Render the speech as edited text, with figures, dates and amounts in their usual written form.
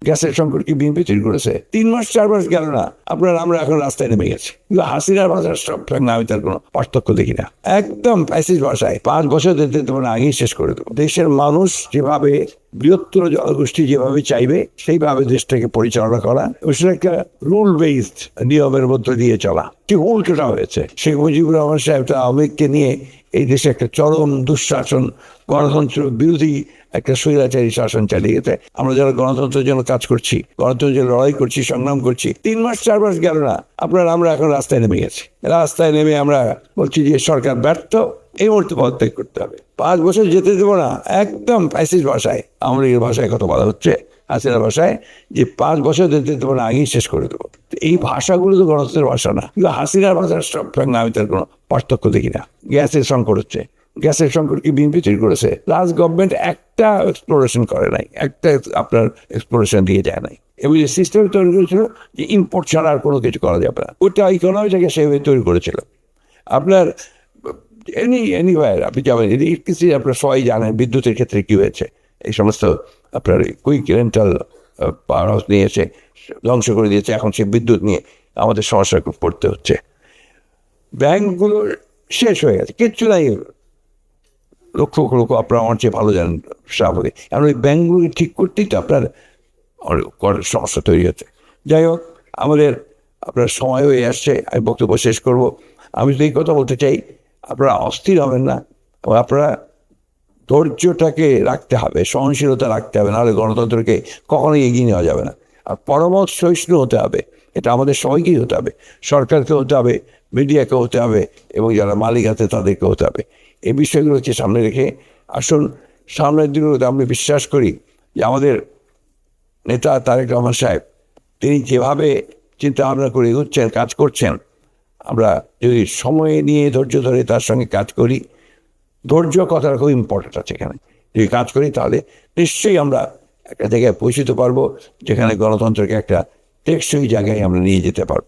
গ্যাসের সংকট কি বিএনপি তৈরি করেছে? 3 মাস 4 মাস গেল না, আমরা এখন রাস্তায় নেমে গেছি। কিন্তু হাসিনার ভাষার সঙ্গে আমি তার কোনো পার্থক্য দেখি না। একদম প্যাসেজ ভাষায় 5 বছর দিতে দেবো না, আগেই শেষ করে দেবো। দেশের মানুষ যেভাবে, বৃহত্তর জনগোষ্ঠী যেভাবে চাইবে সেইভাবে দেশটাকে পরিচালনা করা, এবং সেটা একটা রুল বেসড নিয়মের মধ্য দিয়ে চলা। ঠিক উল্টোটা হয়েছে। শেখ মুজিবুর রহমান সাহেব আওয়ামীকে নিয়ে এই দেশে একটা চরম দুঃশাসন, গণতন্ত্র বিরোধী একটা স্বৈরাচারী শাসন চালিয়ে গেছে। আমরা যারা গণতন্ত্রের জন্য কাজ করছি, গণতন্ত্রের জন্য লড়াই করছি, সংগ্রাম করছি, 3 মাস 4 মাস গেল না, আমরা এখন রাস্তায় নেমে গেছি। রাস্তায় নেমে আমরা বলছি যে সরকার ব্যর্থ, এই মুহূর্তে পদত্যাগ করতে হবে। 5 বছর যেতে দেবো না, একদম প্যাসেজ ভাষায়, আওয়ামী লীগের ভাষায় কথা বলা হচ্ছে, হাসিনার ভাষায়, যে 5 বছর যেতে দেবো না, আগেই শেষ করে দেবো। এই ভাষাগুলো তো গণতন্ত্রের ভাষা না। কিন্তু হাসিনার ভাষার সঙ্গে আমি তার কোনো পার্থক্য দেখি না। গ্যাসের সংকট হচ্ছে, গ্যাসের সংকট কি বিএনপি তৈরি করেছে? লাস্ট গভর্নমেন্ট একটা এক্সপ্লোরেশন করে নাই, একটা আপনার এক্সপ্লোরেশন দিয়ে যায় নাই। এবং যে সিস্টেম তৈরি করেছিল যে ইম্পোর্ট ছাড়া আর কোনো কিছু করা যাবে না, ওটা ইকোনমিটাকে সেভাবে তৈরি করেছিল। আপনার এনিওয়ার আপনি যাবেন, ইলেকট্রিসিটি আপনার সবাই জানেন বিদ্যুতের ক্ষেত্রে কী হয়েছে। এই সমস্ত আপনার কুইক রেন্টাল পাওয়ার হাউস নিয়ে এসে ধ্বংস করে দিয়েছে। এখন সে বিদ্যুৎ নিয়ে আমাদের সমস্যা পড়তে হচ্ছে। ব্যাংকগুলো শেষ হয়ে গেছে, কিচ্ছু নাই। লক্ষ লক্ষ আপনারা আমার চেয়ে ভালো জানেন স্বাভাবিক। এখন ওই ব্যাংকগুলোকে ঠিক করতেই তো আপনার সমস্যা তৈরি হচ্ছে। যাই হোক, আপনার সময় হয়ে আসছে, আমি বক্তব্য শেষ করব। আমি তো এই কথা বলতে চাই, আপনারা অস্থির হবেন না, আপনারা ধৈর্যটাকে রাখতে হবে, সহনশীলতা রাখতে হবে, নাহলে গণতন্ত্রকে কখনোই এগিয়ে নেওয়া যাবে না। আর পরমত সহিষ্ণু হতে হবে, এটা আমাদের সবাইকেই হতে হবে। সরকারকে হতে হবে, মিডিয়াকে হতে হবে, এবং যারা মালিক আছে তাদেরকে হতে হবে। এই বিষয়গুলোকে সামনে রেখে আসুন, সামনের দিনগুলোতে আমি বিশ্বাস করি যে আমাদের নেতা তারেক রহমান সাহেব, তিনি যেভাবে চিন্তা ভাবনা করে এগোচ্ছেন, কাজ করছেন, আমরা যদি সময় নিয়ে ধৈর্য ধরে তার সঙ্গে কাজ করি, ধৈর্য কথাটা খুব ইম্পর্টেন্ট আছে এখানে। যদি কাজ করি তাহলে নিশ্চয়ই আমরা একটা জায়গায় পৌঁছতে পারবো, যেখানে গণতন্ত্রকে একটা টেকসই জায়গায় আমরা নিয়ে যেতে পারবো।